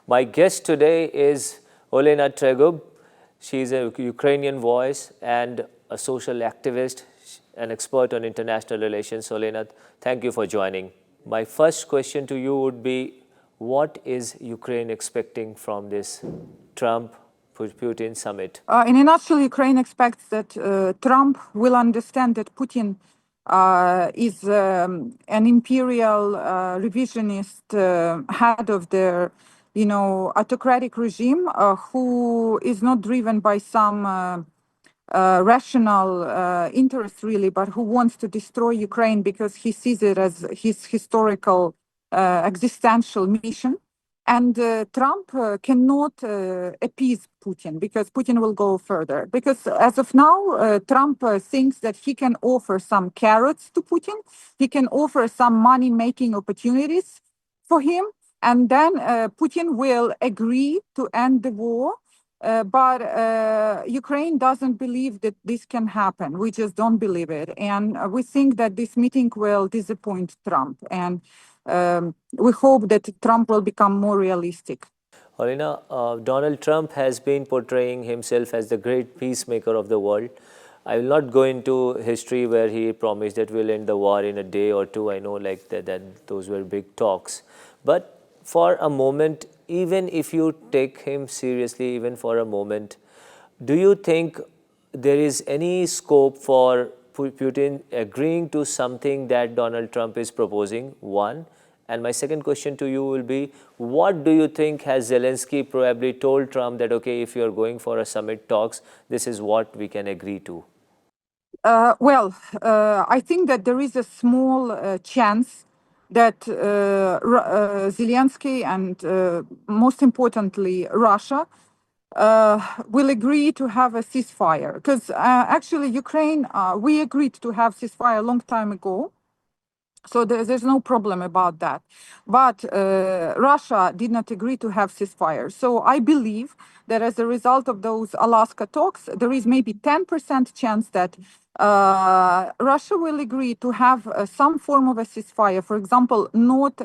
My guest today is Olena Tregub. She is a Ukrainian voice and a social activist, an expert on international relations. Olena, thank you for joining. My first question to you would be, what is Ukraine expecting from this Trump-Putin summit? In a nutshell, Ukraine expects that Trump will understand that Putin is an imperial revisionist head of their, autocratic regime who is not driven by some rational interest really, but who wants to destroy Ukraine because he sees it as his historical existential mission. And Trump cannot appease Putin because Putin will go further. Because as of now, Trump thinks that he can offer some carrots to Putin. He can offer some money-making opportunities for him. And then Putin will agree to end the war. But Ukraine doesn't believe that this can happen. We just don't believe it. And we think that this meeting will disappoint Trump. And we hope that Trump will become more realistic. Olena, Donald Trump has been portraying himself as the great peacemaker of the world. I will not go into history where he promised that we'll end the war in a day or two. I know like that those were big talks. But for a moment, even if you take him seriously, even for a moment, do you think there is any scope for Putin agreeing to something that Donald Trump is proposing? One. And my second question to you will be, what do you think has Zelensky probably told Trump that, okay, if you're going for a summit talks, this is what we can agree to? I think that there is a small chance that Zelensky and most importantly Russia will agree to have a ceasefire. Because actually Ukraine, we agreed to have ceasefire a long time ago. So there's no problem about that. But Russia did not agree to have ceasefire. So I believe that as a result of those Alaska talks, there is maybe 10% chance that Russia will agree to have some form of a ceasefire. For example, not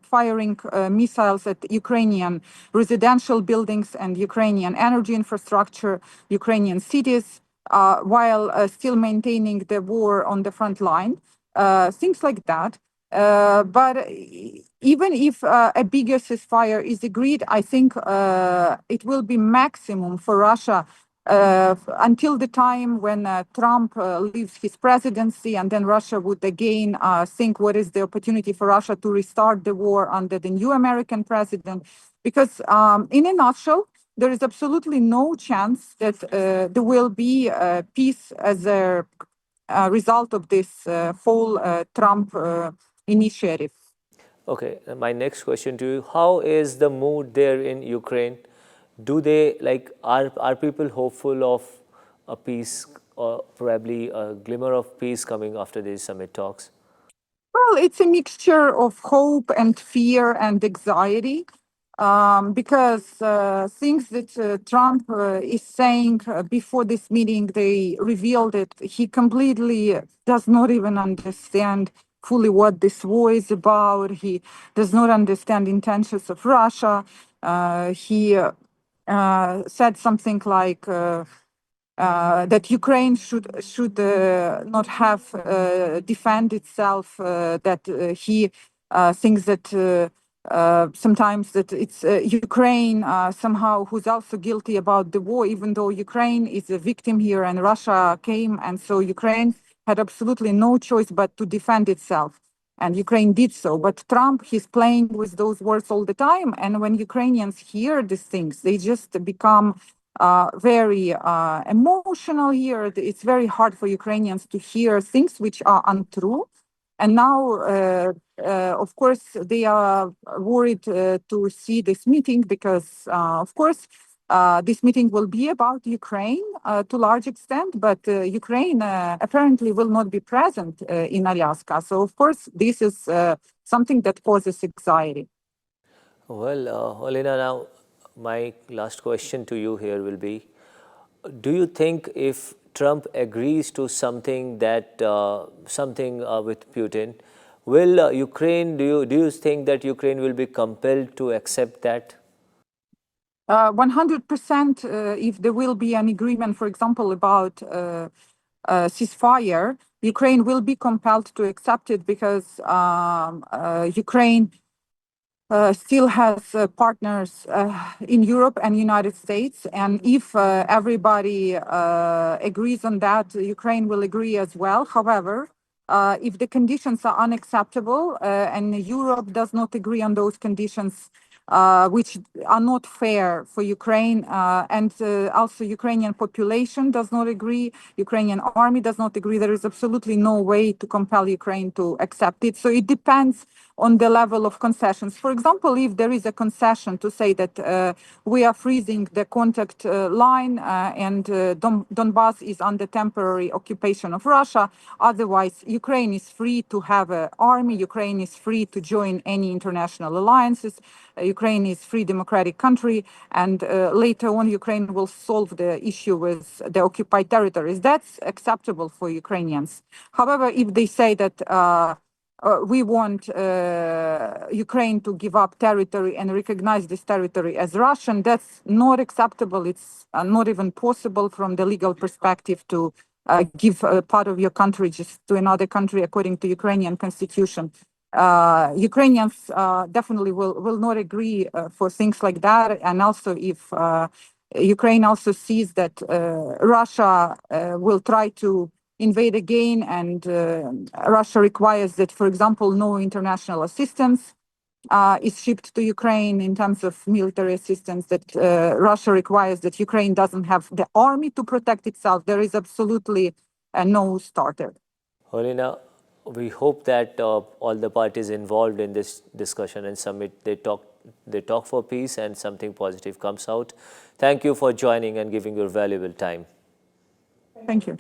firing missiles at Ukrainian residential buildings and Ukrainian energy infrastructure, Ukrainian cities, while still maintaining the war on the front line. Things like that. But even if a bigger ceasefire is agreed, I think it will be maximum for Russia until the time when Trump leaves his presidency, and then Russia would again think what is the opportunity for Russia to restart the war under the new American president. Because in a nutshell, there is absolutely no chance that there will be peace as a result of this whole Trump initiative. Okay, my next question to you, how is the mood there in Ukraine? Do they, are people hopeful of a peace or probably a glimmer of peace coming after these summit talks? Well, it's a mixture of hope and fear and anxiety. Because things that Trump is saying before this meeting, they revealed that he completely does not even understand fully what this war is about. He does not understand intentions of Russia. He said something like that Ukraine should not have defend itself. That he thinks that. Sometimes that it's Ukraine somehow who's also guilty about the war, even though Ukraine is a victim here and Russia came, and so Ukraine had absolutely no choice but to defend itself, and Ukraine did so. But Trump, he's playing with those words all the time, and when Ukrainians hear these things, they just become very emotional here. It's very hard for Ukrainians to hear things which are untrue. And now, of course, they are worried to see this meeting because, of course, this meeting will be about Ukraine to a large extent, but Ukraine apparently will not be present in Alaska. So, of course, this is something that causes anxiety. Well, Olena, now my last question to you here will be, do you think if Trump agrees to something that with Putin, will Ukraine? Do you think that Ukraine will be compelled to accept that? 100%, if there will be an agreement, for example, about ceasefire, Ukraine will be compelled to accept it because Ukraine still has partners in Europe and United States. And if everybody agrees on that, Ukraine will agree as well. However, if the conditions are unacceptable and Europe does not agree on those conditions, which are not fair for Ukraine, and also Ukrainian population does not agree, Ukrainian army does not agree, there is absolutely no way to compel Ukraine to accept it. So it depends on the level of concessions. For example, if there is a concession to say that we are freezing the contact line and Donbass is under temporary occupation of Russia, otherwise Ukraine is free to have an army, Ukraine is free to join any international alliances, Ukraine is free democratic country, and later on Ukraine will solve the issue with the occupied territories. That's acceptable for Ukrainians. However, if they say that we want Ukraine to give up territory and recognize this territory as Russian, that's not acceptable. It's not even possible from the legal perspective to give a part of your country just to another country according to Ukrainian constitution. Ukrainians definitely will not agree for things like that. And also if Ukraine also sees that Russia will try to invade again and Russia requires that, for example, no international assistance is shipped to Ukraine in terms of military assistance, that Russia requires that Ukraine doesn't have the army to protect itself, there is absolutely a no starter. Olena, we hope that all the parties involved in this discussion and summit, they talk for peace and something positive comes out. Thank you for joining and giving your valuable time. Thank you.